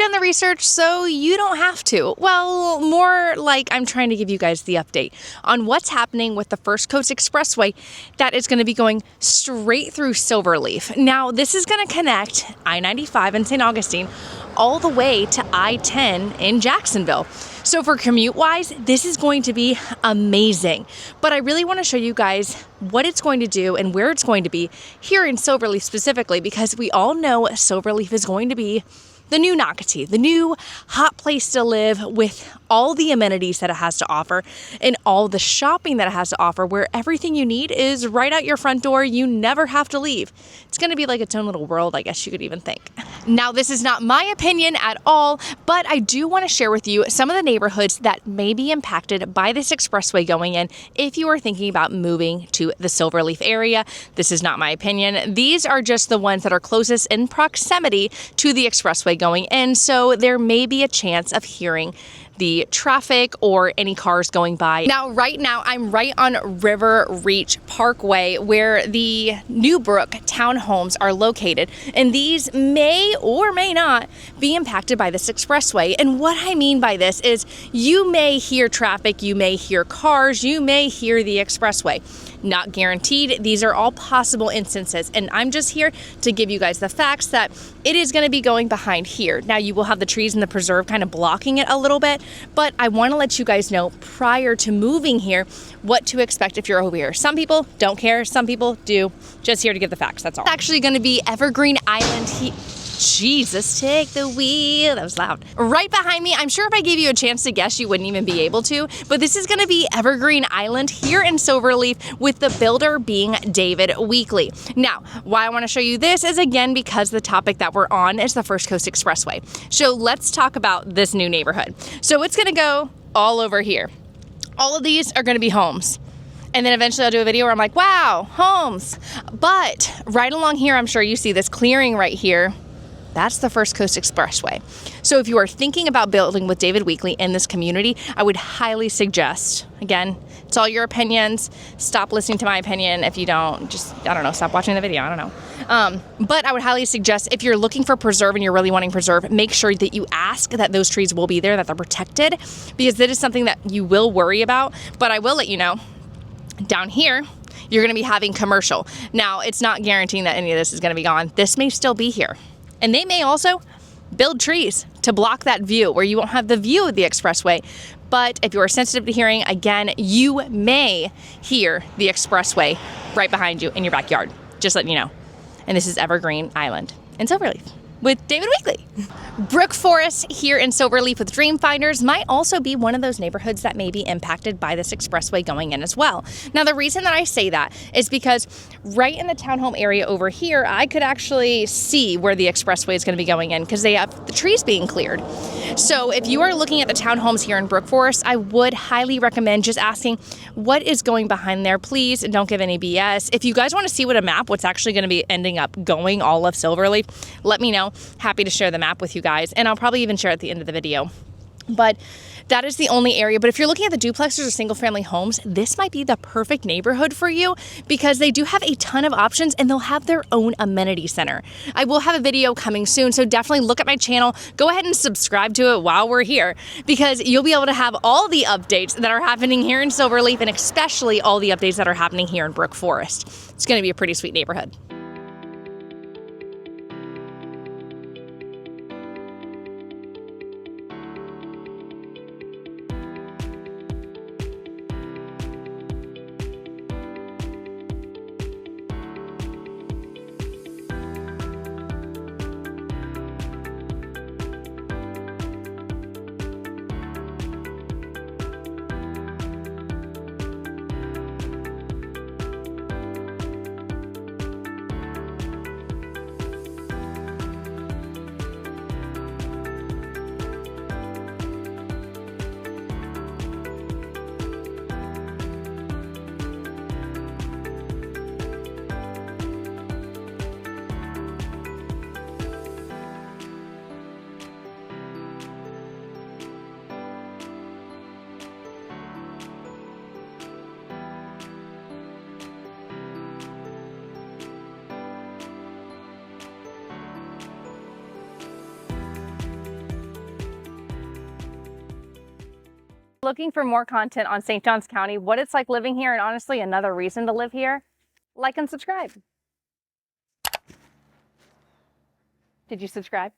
done the research, so you don't have to. Well, more like I'm trying to give you guys the update on what's happening with the First Coast Expressway that is going to be going straight through Silverleaf. Now, this is going to connect I-95 in St. Augustine all the way to I-10 in Jacksonville. So for commute-wise, this is going to be amazing. But I really want to show you guys what it's going to do and where it's going to be here in Silverleaf specifically, because we all know Silverleaf is going to be the new Nocatee, the new hot place to live with all the amenities that it has to offer and all the shopping that it has to offer, where everything you need is right out your front door. You never have to leave. It's going to be like its own little world, I guess you could even think. Now, this is not my opinion at all, but I do want to share with you some of the neighborhoods that may be impacted by this expressway going in if you are thinking about moving to the Silverleaf area. This is not my opinion. These are just the ones that are closest in proximity to the expressway going in, so there may be a chance of hearing the traffic or any cars going by. Now, right now, I'm right on River Reach Parkway where the Newbrook townhomes are located, and these may or may not be impacted by this expressway. And what I mean by this is you may hear traffic, you may hear cars, you may hear the expressway. Not guaranteed. These are all possible instances, and I'm just here to give you guys the facts that it is going to be going behind here. Now, you will have the trees in the preserve kind of blocking it a little bit, but I want to let you guys know prior to moving here what to expect if you're over here. Some people don't care, some people do. Just here to give the facts, that's all. It's actually going to be Evergreen Island Jesus, take the wheel. That was loud. Right behind me, I'm sure if I gave you a chance to guess, you wouldn't even be able to, but this is gonna be Evergreen Island here in Silverleaf, with the builder being David Weekley. Now, why I wanna show you this is, again, because the topic that we're on is the First Coast Expressway. So let's talk about this new neighborhood. So it's gonna go all over here. All of these are gonna be homes. And then eventually I'll do a video where I'm like, wow, homes. But right along here, I'm sure you see this clearing right here. That's the First Coast Expressway. So if you are thinking about building with David Weekley in this community, I would highly suggest, again, it's all your opinions. Stop listening to my opinion. If you don't, just, I don't know, stop watching the video. I don't know. But I would highly suggest, if you're looking for preserve and you're really wanting preserve, make sure that you ask that those trees will be there, that they're protected, because that is something that you will worry about. But I will let you know, down here, you're gonna be having commercial. Now, it's not guaranteeing that any of this is gonna be gone. This may still be here. And they may also build trees to block that view where you won't have the view of the expressway. But if you are sensitive to hearing, again, you may hear the expressway right behind you in your backyard. Just letting you know. And this is Evergreen Island in Silverleaf with David Weekley. Brook Forest here in Silverleaf with Dreamfinders might also be one of those neighborhoods that may be impacted by this expressway going in as well. Now, the reason that I say that is because right in the townhome area over here, I could actually see where the expressway is going to be going in because they have the trees being cleared. So if you are looking at the townhomes here in Brook Forest, I would highly recommend just asking what is going behind there. Please don't give any BS. If you guys want to see what a map, what's actually going to be ending up going all of Silverleaf, let me know. Happy to share the map with you guys, and I'll probably even share it at the end of the video. But that is the only area. But if you're looking at the duplexes or single family homes, this might be the perfect neighborhood for you because they do have a ton of options and they'll have their own amenity center. I will have a video coming soon, so definitely look at my channel. Go ahead and subscribe to it while we're here because you'll be able to have all the updates that are happening here in Silverleaf, and especially all the updates that are happening here in Brook Forest. It's going to be a pretty sweet neighborhood. Looking for more content on St. Johns County, what it's like living here, and honestly, another reason to live here? Like and subscribe. Did you subscribe?